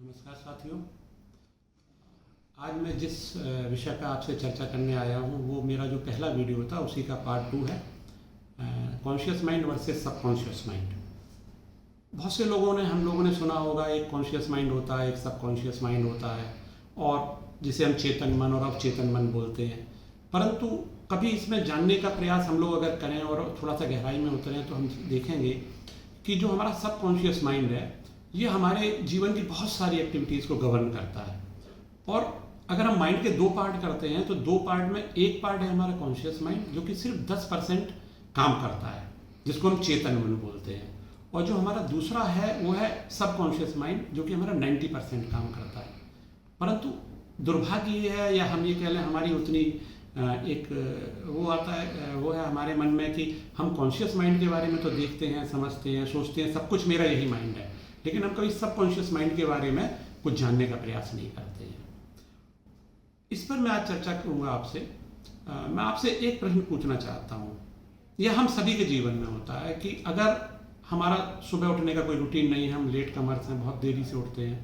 नमस्कार साथियों। आज मैं जिस विषय पर आपसे चर्चा करने आया हूँ वो मेरा जो पहला वीडियो था उसी का पार्ट 2 है, conscious mind versus subconscious mind. बहुत से हम लोगों ने सुना होगा एक कॉन्शियस माइंड होता है, एक सबकॉन्शियस माइंड होता है, और जिसे हम चेतन मन और अवचेतन मन बोलते हैं। परंतु कभी इसमें जानने का प्रयास हम लोग अगर करें और थोड़ा सा गहराई में उतरें तो हम देखेंगे कि जो हमारा सबकॉन्शियस माइंड है ये हमारे जीवन की बहुत सारी एक्टिविटीज़ को गवर्न करता है। और अगर हम माइंड के दो पार्ट करते हैं तो दो पार्ट में एक पार्ट है हमारा कॉन्शियस माइंड जो कि सिर्फ 10% काम करता है, जिसको हम चेतन मन बोलते हैं, और जो हमारा दूसरा है वो है सबकॉन्शियस माइंड जो कि हमारा 90% काम करता है। परंतु दुर्भाग्य ये है, या हम ये कह लें हमारी उतनी एक वो आता है, वो है हमारे मन में कि हम कॉन्शियस माइंड के बारे में तो देखते हैं, समझते हैं, सोचते हैं सब कुछ मेरा यही माइंड है, लेकिन हम कभी सबकॉन्शियस माइंड के बारे में कुछ जानने का प्रयास नहीं करते हैं। इस पर मैं आज चर्चा करूंगा आपसे। मैं आपसे एक प्रश्न पूछना चाहता हूँ। यह हम सभी के जीवन में होता है कि अगर हमारा सुबह उठने का कोई रूटीन नहीं है, हम लेट कमर्स हैं, बहुत देरी से उठते हैं,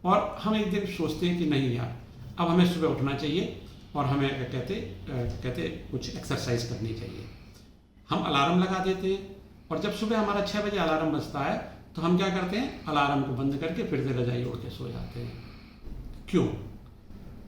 और हम एक दिन सोचते हैं कि नहीं यार अब हमें सुबह उठना चाहिए और हमें कहते कुछ एक्सरसाइज करनी चाहिए। हम अलार्म लगा देते हैं, और जब सुबह हमारा 6 बजे अलार्म बजता है तो हम क्या करते हैं, अलार्म को बंद करके फिर से रजाई ओढ़ के सो जाते हैं। क्यों?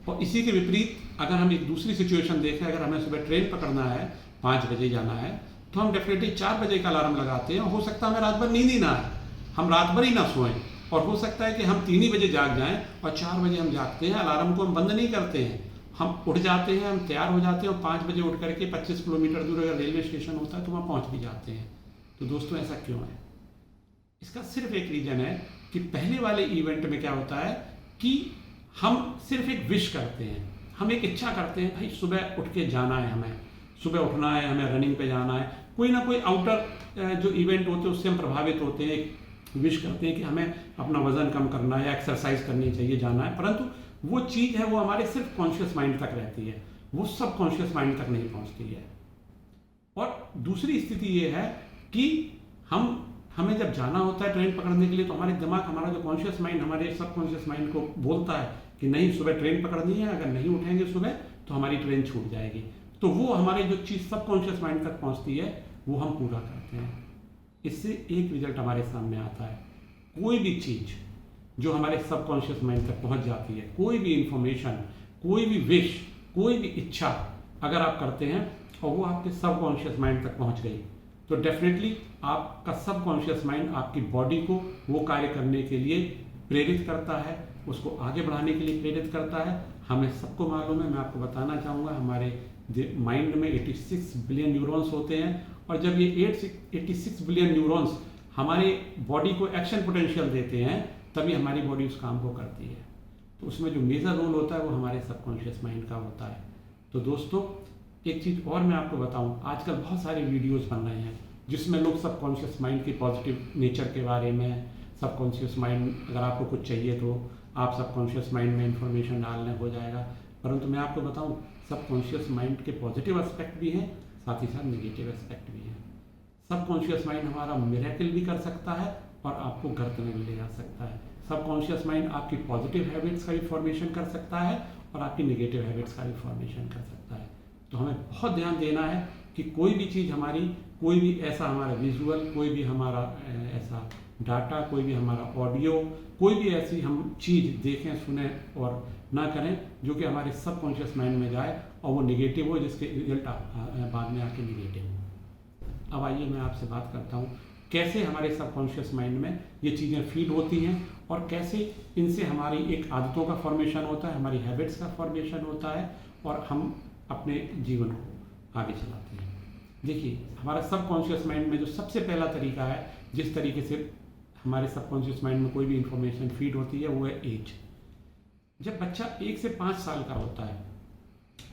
और इसी के विपरीत अगर हम एक दूसरी सिचुएशन देखें, अगर हमें सुबह ट्रेन पकड़ना है, 5 बजे जाना है, तो हम डेफिनेटली 4 बजे का अलार्म लगाते हैं। और हो सकता है हमें रात भर नींद ही ना आए, हम रात भर ही ना सोएं, और हो सकता है कि हम 3 ही बजे जाग जाएं और 4 बजे हम जागते हैं। अलार्म को हम बंद नहीं करते हैं, हम उठ जाते हैं, हम तैयार हो जाते हैं, और 5 बजे उठ करके 25 किलोमीटर दूर अगर रेलवे स्टेशन होता है तो वहाँ पहुँच भी जाते हैं। तो दोस्तों ऐसा क्यों है? इसका सिर्फ एक रीजन है कि पहले वाले इवेंट में क्या होता है कि हम सिर्फ एक विश करते हैं, हम एक इच्छा करते हैं, भाई सुबह उठ के जाना है, हमें सुबह उठना है, हमें रनिंग पे जाना है, कोई ना कोई आउटर जो इवेंट होते हैं उससे हम प्रभावित होते हैं, एक विश करते हैं कि हमें अपना वजन कम करना है, एक्सरसाइज करनी चाहिए, जाना है। परंतु वो चीज़ है वो हमारे सिर्फ कॉन्शियस माइंड तक रहती है, वो सब कॉन्शियस माइंड तक नहीं पहुँचती है। और दूसरी स्थिति ये है कि हमें जब जाना होता है ट्रेन पकड़ने के लिए तो हमारे दिमाग, हमारा जो कॉन्शियस माइंड हमारे सबकॉन्शियस माइंड को बोलता है कि नहीं सुबह ट्रेन पकड़नी है, अगर नहीं उठेंगे सुबह तो हमारी ट्रेन छूट जाएगी। तो वो हमारे जो चीज़ सबकॉन्शियस माइंड तक पहुंचती है वो हम पूरा करते हैं। इससे एक रिजल्ट हमारे सामने आता है, कोई भी चीज़ जो हमारे सबकॉन्शियस माइंड तक पहुंच जाती है, कोई भी इंफॉर्मेशन, कोई भी विश, कोई भी इच्छा अगर आप करते हैं और वो आपके सबकॉन्शियस माइंड तक पहुंच गई तो डेफिनेटली आपका सबकॉन्शियस माइंड आपकी बॉडी को वो कार्य करने के लिए प्रेरित करता है, उसको आगे बढ़ाने के लिए प्रेरित करता है। हमें सबको मालूम है, मैं आपको बताना चाहूँगा, हमारे माइंड में 86 बिलियन न्यूरॉन्स होते हैं, और जब ये 86 बिलियन न्यूरॉन्स हमारी बॉडी को एक्शन पोटेंशियल देते हैं तभी हमारी बॉडी उस काम को करती है। तो उसमें जो मेजर रोल होता है वो हमारे सबकॉन्शियस माइंड का होता है। तो दोस्तों एक चीज़ और मैं आपको बताऊं, आजकल बहुत सारे वीडियोस बन रहे हैं जिसमें लोग सबकॉन्शियस माइंड की पॉजिटिव नेचर के बारे में, सबकॉन्शियस माइंड अगर आपको कुछ चाहिए तो आप सबकॉन्शियस माइंड में इंफॉर्मेशन डालने हो जाएगा। परंतु मैं आपको बताऊं सबकॉन्शियस माइंड के पॉजिटिव एस्पेक्ट भी हैं, साथ ही साथ नेगेटिव एस्पेक्ट भी हैं। सबकॉन्शियस माइंड हमारा मिरेकल भी कर सकता है और आपको गर्त में भी ले जा सकता है। सबकॉन्शियस माइंड आपकी पॉजिटिव हैबिट्स का भी फॉर्मेशन कर सकता है और आपकी नेगेटिव हैबिट्स का भी फॉर्मेशन कर सकता है। तो हमें बहुत ध्यान देना है कि कोई भी चीज़ हमारी, कोई भी ऐसा हमारा विजुअल, कोई भी हमारा ऐसा डाटा, कोई भी हमारा ऑडियो, कोई भी ऐसी हम चीज़ देखें, सुने और ना करें जो कि हमारे सबकॉन्शियस माइंड में जाए और वो निगेटिव हो, जिसके रिजल्ट बाद में आके निगेटिव हो। अब आइए मैं आपसे बात करता हूँ कैसे हमारे सबकॉन्शियस माइंड में ये चीज़ें फीड होती हैं और कैसे इनसे हमारी एक आदतों का फॉर्मेशन होता है, हमारी हैबिट्स का फॉर्मेशन होता है और हम अपने जीवन को आगे चलाते हैं। देखिए हमारा सबकॉन्शियस माइंड में जो सबसे पहला तरीका है जिस तरीके से हमारे सबकॉन्शियस माइंड में कोई भी इंफॉर्मेशन फीड होती है वो है एज। जब बच्चा 1 से 5 साल का होता है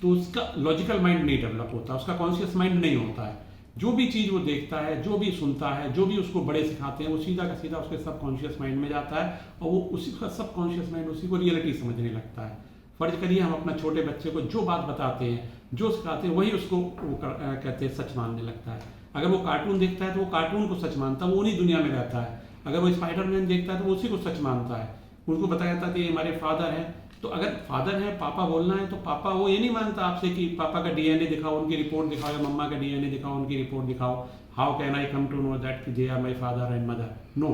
तो उसका लॉजिकल माइंड नहीं डेवलप होता, उसका कॉन्शियस माइंड नहीं होता है। जो भी चीज़ वो देखता है, जो भी सुनता है, जो भी उसको बड़े सिखाते हैं वो सीधा का सीधा उसके सबकॉन्शियस माइंड में जाता है और वो उसी का सबकॉन्शियस माइंड उसी को रियलिटी समझने लगता है। फर्ज करिए हम अपना छोटे बच्चे को जो बात बताते हैं, जो सिखाते हैं वही उसको कहते हैं सच मानने लगता है। अगर वो कार्टून देखता है तो वो कार्टून को सच मानता है, वो उन्हीं दुनिया में रहता है। अगर वो स्पाइडरमैन देखता है तो वो उसी को सच मानता है। उनको बताया जाता कि हमारे फादर हैं, तो अगर फादर हैं, पापा बोलना है, तो पापा वो ये नहीं मानता आपसे कि पापा का डीएनए दिखाओ, उनकी रिपोर्ट दिखाओ, या मम्मा का डीएनए दिखाओ, उनकी रिपोर्ट दिखाओ, how can I come to know that कि they are my father and mother. No,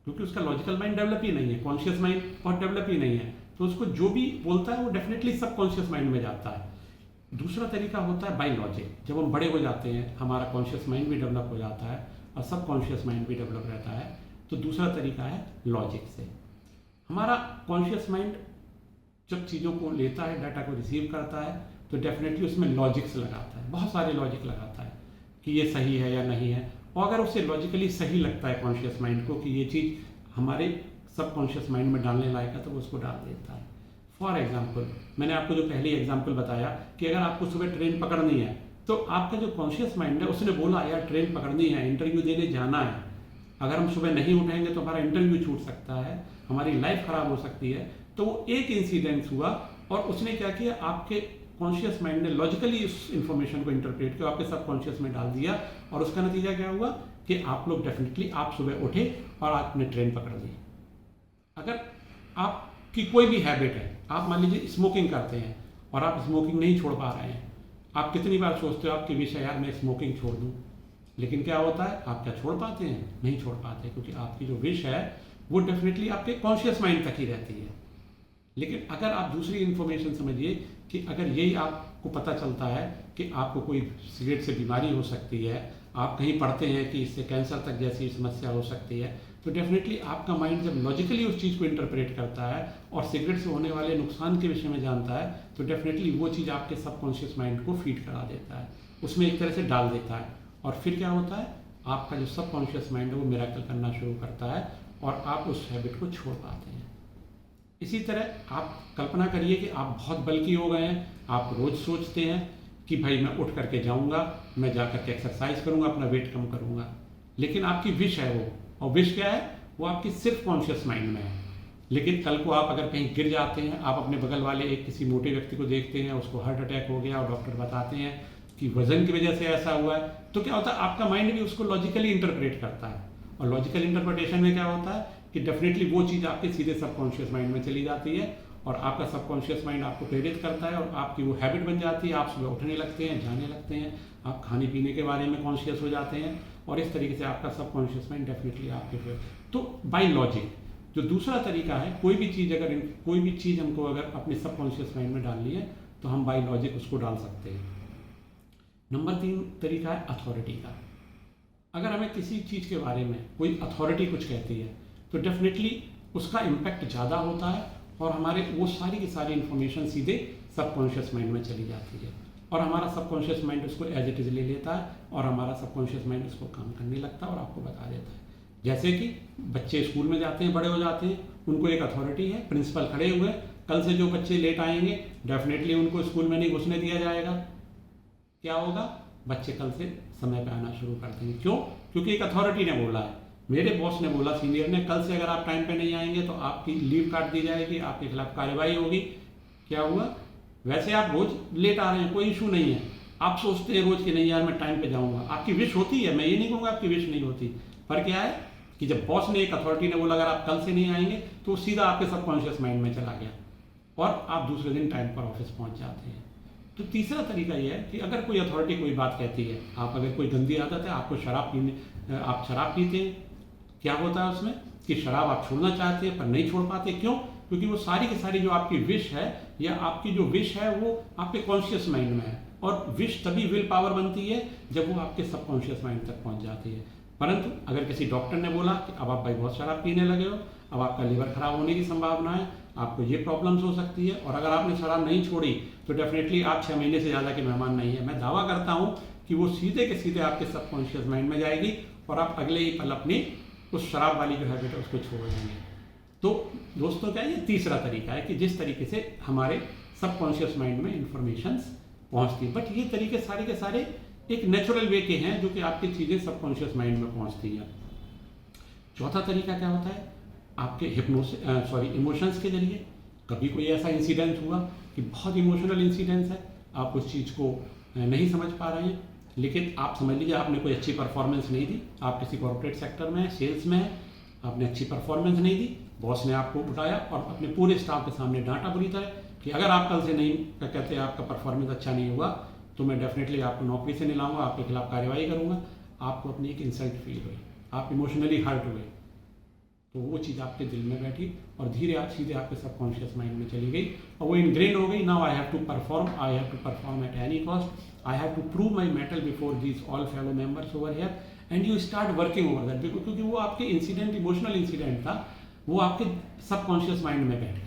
क्योंकि उसका लॉजिकल माइंड डेवलप ही नहीं है, कॉन्शियस माइंड बहुत डेवलप ही नहीं है, तो उसको जो भी बोलता है वो डेफिनेटली सबकॉन्शियस माइंड में जाता है। दूसरा तरीका होता है बाय लॉजिक। जब हम बड़े हो जाते हैं, हमारा कॉन्शियस माइंड भी डेवलप हो जाता है और सबकॉन्शियस माइंड भी डेवलप रहता है, तो दूसरा तरीका है लॉजिक से। हमारा कॉन्शियस माइंड जब चीज़ों को लेता है, डाटा को रिसीव करता है, तो डेफिनेटली उसमें लॉजिक्स लगाता है, बहुत सारे लॉजिक लगाता है कि ये सही है या नहीं है, और अगर उसे लॉजिकली सही लगता है कॉन्शियस माइंड को कि ये चीज़ हमारे सबकॉन्शियस माइंड में डालने लायक है, तो वो उसको डाल देता है। फॉर एग्जाम्पल, मैंने आपको जो पहली एग्जाम्पल बताया कि अगर आपको सुबह ट्रेन पकड़नी है, तो आपका जो कॉन्शियस माइंड है उसने बोला यार ट्रेन पकड़नी है, इंटरव्यू देने जाना है, अगर हम सुबह नहीं उठेंगे तो हमारा इंटरव्यू छूट सकता है, हमारी लाइफ खराब हो सकती है। तो वो एक इंसिडेंस हुआ और उसने क्या किया, आपके कॉन्शियस माइंड ने लॉजिकली उस इंफॉर्मेशन को इंटरप्रेट किया, आपके सबकॉन्शियस में डाल दिया, और उसका नतीजा क्या हुआ कि आप लोग डेफिनेटली आप सुबह उठे और आपने ट्रेन पकड़ ली। अगर आपकी कोई भी हैबिट है, आप मान लीजिए स्मोकिंग करते हैं और आप स्मोकिंग नहीं छोड़ पा रहे हैं, आप कितनी बार सोचते हो आपकी विश है यार मैं स्मोकिंग छोड़ दूं, लेकिन क्या होता है, आप क्या छोड़ पाते हैं? नहीं छोड़ पाते, क्योंकि आपकी जो विश है वो डेफिनेटली आपके कॉन्शियस माइंड तक ही रहती है। लेकिन अगर आप दूसरी इन्फॉर्मेशन समझिए कि अगर यही आपको पता चलता है कि आपको कोई सिगरेट से बीमारी हो सकती है, आप कहीं पढ़ते हैं कि इससे कैंसर तक जैसी समस्या हो सकती है, तो डेफिनेटली आपका माइंड जब लॉजिकली उस चीज़ को इंटरप्रेट करता है और सिगरेट से होने वाले नुकसान के विषय में जानता है, तो डेफिनेटली वो चीज़ आपके सबकॉन्शियस माइंड को फीड करा देता है, उसमें एक तरह से डाल देता है, और फिर क्या होता है, आपका जो सबकॉन्शियस माइंड है वो मिरेकल करना शुरू करता है और आप उस हैबिट को छोड़ पाते हैं। इसी तरह आप कल्पना करिए कि आप बहुत बल्की हो गए हैं, आप रोज़ सोचते हैं कि भाई मैं उठ करके जाऊंगा, मैं जा करके एक्सरसाइज करूंगा, अपना वेट कम करूंगा, लेकिन आपकी विश है वो, और विश क्या है, वो आपकी सिर्फ कॉन्शियस माइंड में है। लेकिन कल को आप अगर कहीं गिर जाते हैं, आप अपने बगल वाले एक किसी मोटे व्यक्ति को देखते हैं, उसको हार्ट अटैक हो गया और डॉक्टर बताते हैं कि वजन की वजह से ऐसा हुआ है, तो क्या होता है, आपका माइंड भी उसको लॉजिकली इंटरप्रेट करता है, और लॉजिकल इंटरप्रिटेशन में क्या होता है कि डेफिनेटली वो चीज़ आपके सीधे सबकॉन्शियस माइंड में चली जाती है, और आपका सबकॉन्शियस माइंड आपको प्रेरित करता है और आपकी वो हैबिट बन जाती है, आप सुबह उठने लगते हैं, जाने लगते हैं, आप खाने पीने के बारे में कॉन्शियस हो जाते हैं, और इस तरीके से आपका सबकॉन्शियस माइंड डेफिनेटली आपके फिर। तो बाय लॉजिक जो दूसरा तरीका है, कोई भी चीज़ हमको अगर अपने सबकॉन्शियस माइंड में डालनी है, तो हम बाय लॉजिक उसको डाल सकते हैं। नंबर 3 तरीका है अथॉरिटी का। अगर हमें किसी चीज़ के बारे में कोई अथॉरिटी कुछ कहती है, तो डेफिनेटली उसका इम्पैक्ट ज़्यादा होता है, और हमारे वो सारी की सारी इन्फॉर्मेशन सीधे सबकॉन्शियस माइंड में चली जाती है, और हमारा सबकॉन्शियस माइंड उसको एज इट इज़ ले लेता है, और हमारा सबकॉन्शियस माइंड उसको काम करने लगता है और आपको बता देता है। जैसे कि बच्चे स्कूल में जाते हैं, बड़े हो जाते हैं, उनको एक अथॉरिटी है, प्रिंसिपल खड़े हुए, कल से जो बच्चे लेट आएंगे डेफिनेटली उनको स्कूल में नहीं घुसने दिया जाएगा। क्या होगा, बच्चे कल से समय पे आना शुरू कर देंगे। क्यों? क्योंकि एक अथॉरिटी ने बोला है, मेरे बॉस ने बोला, सीनियर ने, कल से अगर आप टाइम पे नहीं आएंगे तो आपकी लीव काट दी जाएगी, आपके खिलाफ कार्रवाई होगी। क्या हुआ, वैसे आप रोज लेट आ रहे हैं, कोई इशू नहीं है, आप सोचते हैं रोज कि नहीं यार मैं टाइम पे जाऊंगा, आपकी विश होती है, मैं ये नहीं कहूँगा आपकी विश नहीं होती, पर क्या है कि जब बॉस ने, एक अथॉरिटी ने बोला अगर आप कल से नहीं आएंगे, तो सीधा आपके सबकॉन्शियस माइंड में चला गया और आप दूसरे दिन टाइम पर ऑफिस पहुँच जाते हैं। तो तीसरा तरीका यह है कि अगर कोई अथॉरिटी कोई बात कहती है, आप अगर कोई गंदी आदत है, आपको आप शराब पीते हैं, क्या होता है उसमें कि शराब आप छोड़ना चाहते हैं पर नहीं छोड़ पाते। क्यों? क्योंकि वो सारी की सारी जो आपकी विश है, या आपकी जो विश है वो आपके कॉन्शियस माइंड में है, और विश तभी विल पावर बनती है जब वो आपके सबकॉन्शियस माइंड तक पहुंच जाती है। परंतु अगर किसी डॉक्टर ने बोला कि अब आप भाई बहुत शराब पीने लगे हो, अब आपका लिवर खराब होने की संभावना है, आपको ये प्रॉब्लम्स हो सकती है, और अगर आपने शराब नहीं छोड़ी तो डेफिनेटली आप 6 महीने से ज़्यादा के मेहमान नहीं है, मैं दावा करता हूँ कि वो सीधे के सीधे आपके सबकॉन्शियस माइंड में जाएगी और आप अगले ही पल अपनी उस शराब वाली जो हैबिट है उसको छोड़ देंगे। तो दोस्तों क्या, ये तीसरा तरीका है कि जिस तरीके से हमारे सबकॉन्शियस माइंड में इंफॉर्मेशंस पहुंचती है। बट ये तरीके सारे के सारे एक नेचुरल वे के हैं जो कि आपकी चीज़ें सबकॉन्शियस माइंड में पहुंचती हैं। चौथा तरीका क्या होता है, आपके इमोशंस के जरिए। कभी कोई ऐसा इंसिडेंट हुआ कि बहुत इमोशनल इंसिडेंस है, आप उस चीज़ को नहीं समझ पा रहे हैं, लेकिन आप समझ लीजिए आपने कोई अच्छी परफॉर्मेंस नहीं दी, आप किसी कॉर्पोरेट सेक्टर में हैं, सेल्स में हैं, आपने अच्छी परफॉर्मेंस नहीं दी, बॉस ने आपको उठाया और अपने पूरे स्टाफ के सामने डांटा बुरी तरह कि अगर आप कल से नहीं क्या कहते हैं आपका परफॉर्मेंस अच्छा नहीं हुआ तो मैं डेफिनेटली आपको नौकरी से निलाऊंगा, आपके खिलाफ कार्रवाई करूंगा। आपको अपनी एक इंसल्ट फील हुई, आप इमोशनली हर्ट हुए, तो वो चीज़ आपके दिल में बैठी और सीधे आपके सबकॉन्शियस माइंड में चली गई और वो इनग्रेंड हो गई। Now I have to perform at any cost, I have to prove my mettle before these all fellow members over here and you start working over that, क्योंकि वो आपके इंसिडेंट इमोशनल इंसिडेंट था, वो आपके subconscious mind में बैठ गया।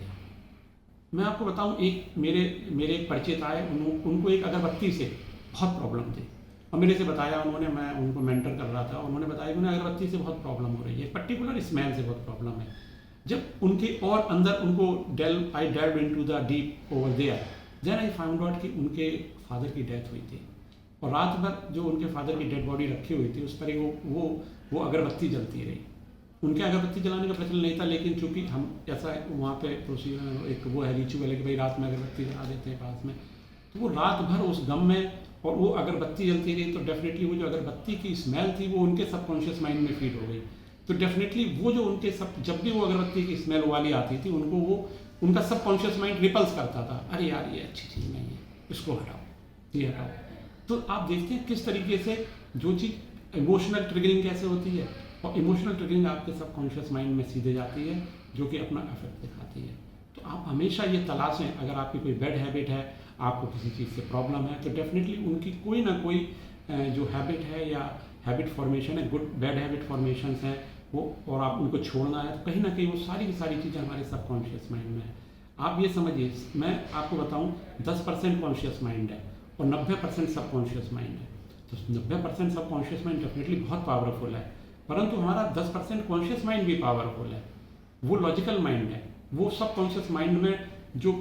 मैं आपको बताऊं, मेरे एक परिचित आए, उनको एक अगरबत्ती से बहुत प्रॉब्लम थी और मेरे से बताया उन्होंने, मैं उनको मेंटर कर रहा था, उन्होंने बताया कि उन्हें अगरबत्ती से बहुत प्रॉब्लम हो रही है, पर्टिकुलर स्मेल से बहुत प्रॉब्लम है। जब उनके और अंदर उनको I delve into the deep over there, then I found out कि उनके फादर की डेथ हुई थी और रात भर जो उनके फादर की डेड बॉडी रखी हुई थी उस पर वो अगरबत्ती जलती रही। उनके अगरबत्ती जलाने का प्रचलन नहीं था, लेकिन चूंकि हम ऐसा वहाँ पे प्रोसीजर एक वो है रिचुअल है कि भाई रात में अगरबत्ती जला देते हैं पास में, तो वो रात भर उस गम में और वो अगरबत्ती जलती रही, तो डेफिनेटली वो जो अगरबत्ती की स्मेल थी वो उनके सबकॉन्शियस माइंड में फीड हो गई। तो डेफिनेटली वो जो उनके जब भी वो अगरबत्ती की स्मेल वाली आती थी उनको वो उनका सबकॉन्शियस माइंड रिपल्स करता था, अरे यार ये अच्छी चीज़ नहीं है, इसको हटाओ, ये हटाओ। तो आप देखते हैं किस तरीके से जो चीज़ इमोशनल ट्रिगरिंग कैसे होती है, और इमोशनल ट्रिगरिंग आपके सबकॉन्शियस माइंड में सीधे जाती है जो कि अपना इफेक्ट दिखाती है। तो आप हमेशा ये तलाशें, अगर आपकी कोई बैड हैबिट है, आपको किसी चीज़ से प्रॉब्लम है, तो डेफिनेटली उनकी कोई ना कोई जो हैबिट है या हैबिट फॉर्मेशन है, गुड बैड हैबिट फॉर्मेशन हैं वो, और आप उनको छोड़ना है, तो कहीं ना कहीं वो सारी की सारी चीज़ें हमारे सबकॉन्शियस माइंड में है। आप ये समझिए, मैं आपको बताऊँ 10% कॉन्शियस माइंड है और 90% सबकॉन्शियस माइंड है। तो 90% सबकॉन्शियस माइंड डेफिनेटली बहुत पावरफुल है, परंतु हमारा 10% कॉन्शियस माइंड भी पावरफुल है। वो लॉजिकल माइंड है, वो सबकॉन्शियस माइंड में जो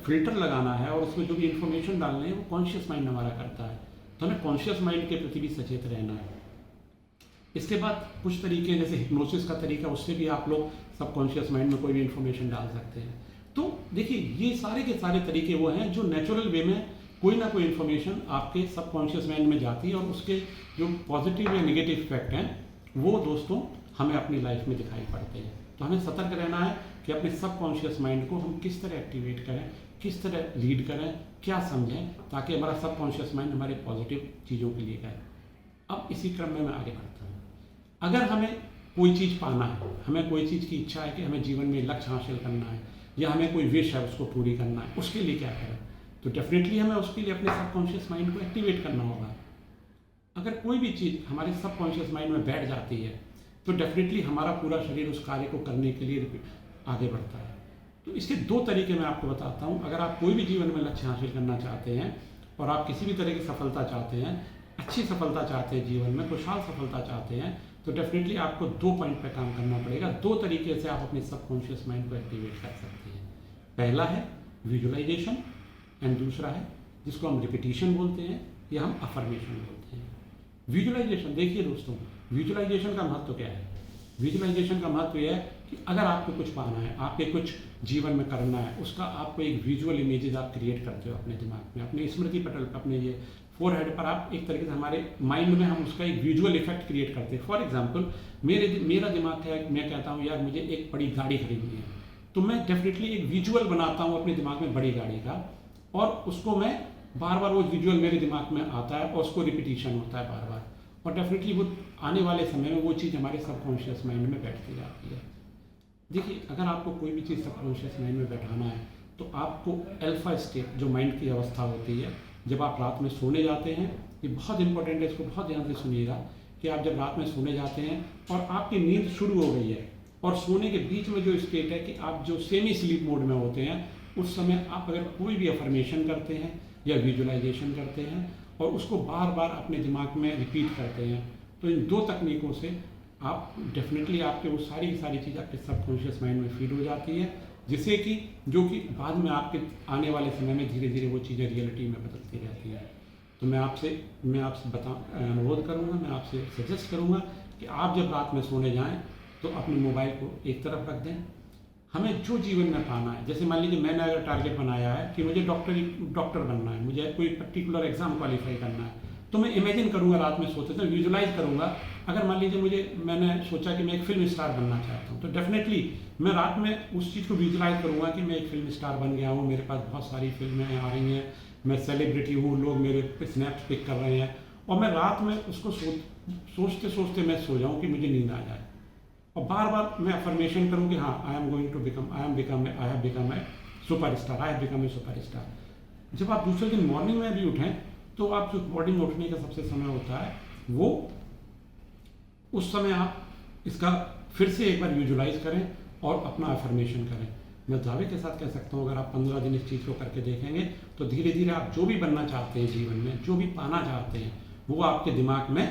फिल्टर लगाना है और उसमें जो भी इंफॉर्मेशन डालनी है वो कॉन्शियस माइंड हमारा करता है। तो हमें कॉन्शियस माइंड के प्रति भी सचेत रहना है। इसके बाद कुछ तरीके जैसे हिप्नोसिस का तरीका, उससे भी आप लोग सबकॉन्शियस माइंड में कोई भी इंफॉर्मेशन डाल सकते हैं। तो देखिए, ये सारे के सारे तरीके वो हैं जो नेचुरल वे में कोई ना कोई इन्फॉर्मेशन आपके सबकॉन्शियस माइंड में जाती है और उसके जो पॉजिटिव या नेगेटिव इफेक्ट हैं वो दोस्तों हमें अपनी लाइफ में दिखाई पड़ते हैं। तो हमें सतर्क रहना है कि अपने सबकॉन्शियस माइंड को हम किस तरह एक्टिवेट करें, किस तरह लीड करें, क्या समझें, ताकि हमारा सबकॉन्शियस माइंड हमारे पॉजिटिव चीज़ों के लिए कहे। अब इसी क्रम में मैं आगे बढ़ता हूँ। अगर हमें कोई चीज़ पाना है, हमें कोई चीज़ की इच्छा है कि हमें जीवन में लक्ष्य हासिल करना है या हमें कोई विश है उसको पूरी करना है, उसके लिए क्या करें? तो डेफिनेटली हमें उसके लिए अपने सबकॉन्शियस माइंड को एक्टिवेट करना होगा। अगर कोई भी चीज़ हमारे सबकॉन्शियस माइंड में बैठ जाती है तो डेफिनेटली हमारा पूरा शरीर उस कार्य को करने के लिए आगे बढ़ता है। तो इसके दो तरीके मैं आपको बताता हूँ। अगर आप कोई भी जीवन में लक्ष्य हासिल करना चाहते हैं और आप किसी भी तरह की सफलता चाहते हैं, अच्छी सफलता चाहते हैं, जीवन में खुशहाल सफलता चाहते हैं, तो डेफिनेटली आपको 2 पॉइंट पर काम करना पड़ेगा। 2 तरीके से आप अपने सबकॉन्शियस माइंड को एक्टिवेट कर सकते हैं। पहला है विजुअलाइजेशन एंड दूसरा है जिसको हम रिपीटिशन बोलते हैं या हम अफर्मेशन बोलते हैं। विजुअलाइजेशन, देखिए दोस्तों, विजुअलाइजेशन का महत्व क्या है? विजुअलाइजेशन का महत्व यह है कि अगर आपको कुछ पाना है, आपके कुछ जीवन में करना है, उसका आपको एक विजुअल इमेजेस आप क्रिएट करते हो अपने दिमाग में, अपने स्मृति पटल पर, अपने ये फोरहेड पर आप एक तरीके से हमारे माइंड में हम उसका एक विजुअल इफेक्ट क्रिएट करते हैं। फॉर एग्जाम्पल, मेरा दिमाग है, मैं कहता हूँ यार मुझे एक बड़ी गाड़ी खरीदनी है, तो मैं डेफिनेटली एक विजुअल बनाता हूँ अपने दिमाग में बड़ी गाड़ी का, और उसको मैं बार बार वो विजुअल मेरे दिमाग में आता है और उसको रिपीटिशन होता है बार बार, और डेफिनेटली वो आने वाले समय में वो चीज़ हमारे सबकॉन्शियस माइंड में बैठती जाती है। देखिए, अगर आपको कोई भी चीज़ सबकॉन्शियस माइंड में बैठाना है तो आपको अल्फा स्टेट, जो माइंड की अवस्था होती है, जब आप रात में सोने जाते हैं, ये बहुत इंपॉर्टेंट है, इसको बहुत ध्यान से सुनिएगा कि आप जब रात में सोने जाते हैं और आपकी नींद शुरू हो गई है और सोने के बीच में जो स्टेट है कि आप जो सेमी स्लीप मोड में होते हैं, उस समय आप अगर कोई भी अफर्मेशन करते हैं या विजुअलाइजेशन करते हैं और उसको बार बार अपने दिमाग में रिपीट करते हैं, तो इन 2 तकनीकों से आप डेफिनेटली आपके वो सारी की सारी चीज़ आपके सबकॉन्शियस माइंड में फीड हो जाती है, जिससे कि जो कि बाद में आपके आने वाले समय में धीरे धीरे वो चीज़ें रियलिटी में बदलती रहती हैं। तो मैं आपसे अनुरोध करूँगा, मैं आपसे सजेस्ट करूँगा कि आप जब रात में सोने जाएँ तो अपने मोबाइल को एक तरफ रख दें। हमें जो जीवन में पाना है, जैसे मान लीजिए मैंने अगर टारगेट बनाया है कि मुझे डॉक्टर बनना है, मुझे कोई पर्टिकुलर एग्जाम क्वालिफाई करना है, तो मैं इमेजिन करूंगा रात में सोते समय, विजुलाइज करूंगा अगर मान लीजिए मैंने सोचा कि मैं एक फिल्म स्टार बनना चाहता हूँ, तो डेफिनेटली मैं रात में उस चीज़ को विजुलाइज करूँगा कि मैं एक फिल्म स्टार बन गया हूँ, मेरे पास बहुत सारी फिल्में आ रही हैं, मैं सेलिब्रिटी हूँ, लोग मेरे स्नैप्स पिक कर रहे हैं, और मैं रात में उसको सोचते सोचते मैं सो जाऊँ कि मुझे नींद आ जाए, और बार बार मैं अफर्मेशन करूँ कि हाँ, I have become a super star, I have become a super star. जब आप दूसरे दिन मॉर्निंग में भी उठें, तो आप जो मॉर्निंग में उठने का सबसे समय होता है, वो उस समय आप इसका फिर से एक बार विजुलाइज करें और अपना अफर्मेशन करें। मैं दावे के साथ कह सकता हूँ, अगर आप 15 दिन इस चीज़ को करके देखेंगे, तो धीरे धीरे आप जो भी बनना चाहते हैं जीवन में, जो भी पाना चाहते हैं, वो आपके दिमाग में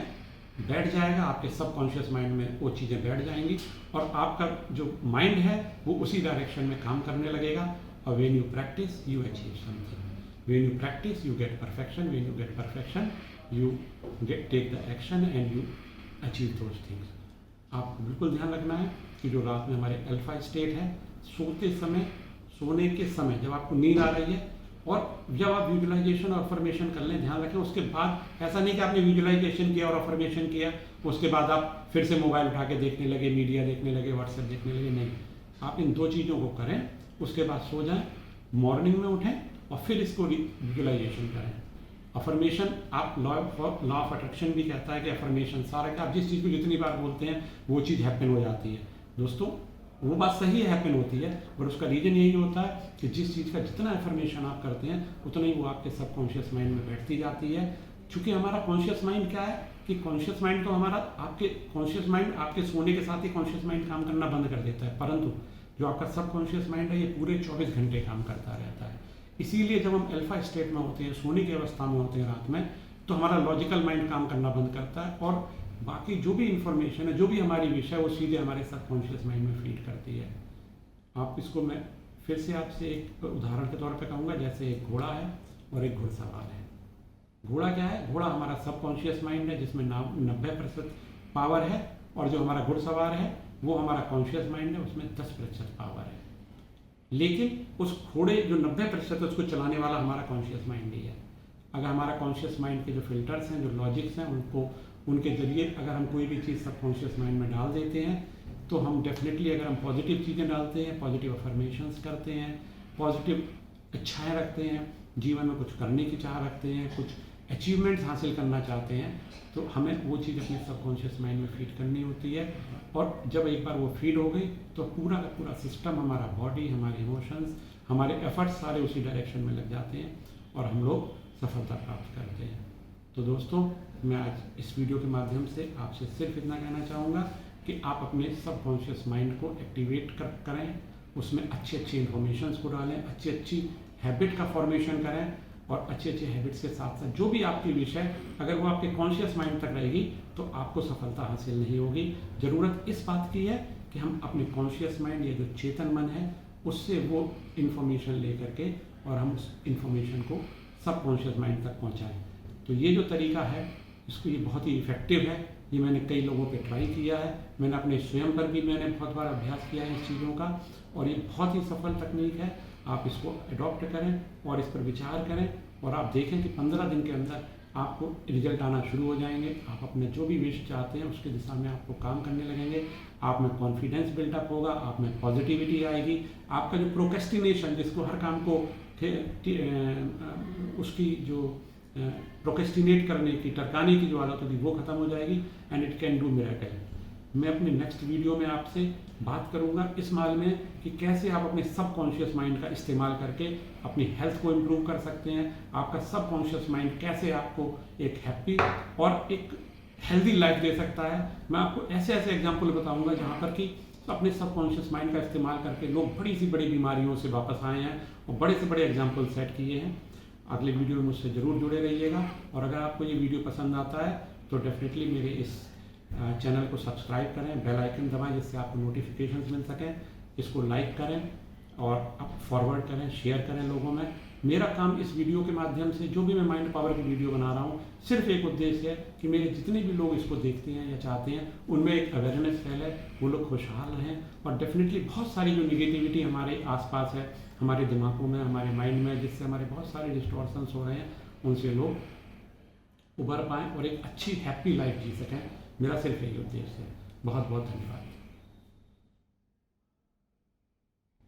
बैठ जाएगा, आपके सबकॉन्शियस माइंड में वो चीज़ें बैठ जाएंगी, और आपका जो माइंड है वो उसी डायरेक्शन में काम करने लगेगा। और when you practice you achieve something, when you practice you get perfection, when you get perfection you take the action and you achieve those things. आपको बिल्कुल ध्यान रखना है कि जो रात में हमारे अल्फा स्टेट है, सोने के समय जब आपको नींद आ रही है, और जब आप विजुलाइजेशन और अफर्मेशन कर लें, ध्यान रखें उसके बाद ऐसा नहीं कि आपने विजुलाइजेशन किया और अफर्मेशन किया, उसके बाद आप फिर से मोबाइल उठा के देखने लगे, मीडिया देखने लगे, व्हाट्सएप देखने लगे। नहीं, आप इन 2 चीज़ों को करें, उसके बाद सो जाएं, मॉर्निंग में उठें और फिर इसको विजुलाइजेशन करें। अफर्मेशन, आप लॉ ऑफ अट्रैक्शन भी कहता है कि अफर्मेशन सारा, आप जिस चीज़ को जितनी बार बोलते हैं वो चीज़ हैपन हो जाती है। दोस्तों, वो बात सही है, हैपन होती है, पर उसका रीज़न यही होता है कि जिस चीज़ का जितना अफर्मेशन आप करते हैं, उतना ही वो आपके सबकॉन्शियस माइंड में बैठती जाती है। चूँकि हमारा कॉन्शियस माइंड क्या है कि कॉन्शियस माइंड तो हमारा, आपके कॉन्शियस माइंड आपके सोने के साथ ही कॉन्शियस माइंड काम करना बंद कर देता है, परंतु जो आपका सबकॉन्शियस माइंड है ये पूरे 24 घंटे काम करता रहता है। इसीलिए जब हम अल्फा स्टेट में होते हैं, सोने की अवस्था में होते हैं रात में, तो हमारा लॉजिकल माइंड काम करना बंद करता है, और बाकी जो भी इंफॉर्मेशन है, जो भी हमारी विषय है, वो सीधे हमारे सबकॉन्शियस माइंड में फीड करती है। आप इसको, मैं फिर से आपसे एक उदाहरण के तौर पे कहूँगा, जैसे एक घोड़ा है और एक घुड़सवार है। घोड़ा क्या है? घोड़ा हमारा सबकॉन्शियस माइंड है जिसमें 90% पावर है, और जो हमारा घुड़सवार है वो हमारा कॉन्शियस माइंड है, उसमें 10% पावर है। लेकिन उस घोड़े जो 90% है, उसको चलाने वाला हमारा कॉन्शियस माइंड ही है। अगर हमारा कॉन्शियस माइंड के जो फिल्टर्स हैं, जो लॉजिक्स हैं, उनके जरिए अगर हम कोई भी चीज़ सबकॉन्शियस माइंड में डाल देते हैं, तो हम डेफिनेटली, अगर हम पॉजिटिव चीज़ें डालते हैं, पॉजिटिव अफर्मेशंस करते हैं, पॉजिटिव इच्छाएँ रखते हैं, जीवन में कुछ करने की चाह रखते हैं, कुछ अचीवमेंट्स हासिल करना चाहते हैं, तो हमें वो चीज़ अपने सबकॉन्शियस माइंड में फीड करनी होती है। और जब एक बार वो फीड हो गई, तो पूरा का पूरा सिस्टम, हमारा बॉडी, हमारे इमोशंस, हमारे एफर्ट्स सारे उसी डायरेक्शन में लग जाते हैं, और हम लोग सफलता प्राप्त करते हैं। तो दोस्तों, मैं आज इस वीडियो के माध्यम से आपसे सिर्फ इतना कहना चाहूँगा कि आप अपने सबकॉन्शियस माइंड को एक्टिवेट करें, उसमें अच्छी अच्छी इन्फॉर्मेशंस को डालें, अच्छी अच्छी हैबिट का फॉर्मेशन करें, और अच्छे अच्छे हैबिट्स के साथ साथ जो भी आपकी विषय, अगर वो आपके कॉन्शियस माइंड तक रहेगी, तो आपको सफलता हासिल नहीं होगी। ज़रूरत इस बात की है कि हम अपने कॉन्शियस माइंड, या जो चेतन मन है, उससे वो इन्फॉर्मेशन ले करके, और हम उस इन्फॉर्मेशन को सबकॉन्शियस माइंड तक पहुँचाएँ। तो ये जो तरीका है, इसको, ये बहुत ही इफ़ेक्टिव है। ये मैंने कई लोगों पे ट्राई किया है, मैंने अपने स्वयं पर भी मैंने बहुत बार अभ्यास किया है इस चीज़ों का, और ये बहुत ही सफल तकनीक है। आप इसको अडॉप्ट करें और इस पर विचार करें, और आप देखें कि 15 दिन के अंदर आपको रिजल्ट आना शुरू हो जाएंगे। आप अपने जो भी विश चाहते हैं उसके दिशा में आपको काम करने लगेंगे, आप में कॉन्फिडेंस बिल्डअप होगा, आप में पॉजिटिविटी आएगी, आपका जो प्रोक्रेस्टिनेशन, जिसको हर काम को उसकी जो प्रोक्रेस्टिनेट करने की, टरकाने की जो आदत होगी, वो खत्म हो जाएगी, and it can do miracle. मैं अपने नेक्स्ट वीडियो में आपसे बात करूंगा इस माल में कि कैसे आप अपने सबकॉन्शियस माइंड का इस्तेमाल करके अपनी हेल्थ को इम्प्रूव कर सकते हैं। आपका सबकॉन्शियस माइंड कैसे आपको एक हैप्पी और एक हेल्दी लाइफ दे सकता है। मैं आपको ऐसे ऐसे एग्जाम्पल बताऊंगा जहाँ पर कि अपने सबकॉन्शियस माइंड का इस्तेमाल करके लोग बड़ी सी बड़ी बीमारियों से वापस आए हैं, और बड़े से बड़े एग्जाम्पल सेट किए हैं। अगले वीडियो में मुझसे ज़रूर जुड़े रहिएगा, और अगर आपको ये वीडियो पसंद आता है तो डेफिनेटली मेरे इस चैनल को सब्सक्राइब करें, बेल आइकन दबाएं, जिससे आपको नोटिफिकेशंस मिल सकें। इसको लाइक करें और आप फॉरवर्ड करें, शेयर करें लोगों में। मेरा काम इस वीडियो के माध्यम से, जो भी मैं माइंड पावर की वीडियो बना रहा हूँ, सिर्फ एक उद्देश्य है कि मेरे जितने भी लोग इसको देखते हैं या चाहते हैं, उनमें एक अवेयरनेस फैले, वो लोग खुशहाल रहें, और डेफिनेटली बहुत सारी जो निगेटिविटी हमारे आसपास है, हमारे दिमागों में, हमारे माइंड में, जिससे हमारे बहुत सारे डिस्टॉर्शंस हो रहे हैं, उनसे लोग उबर पाएँ और एक अच्छी हैप्पी लाइफ जी सकें। मेरा सिर्फ यही उद्देश्य है। बहुत बहुत धन्यवाद।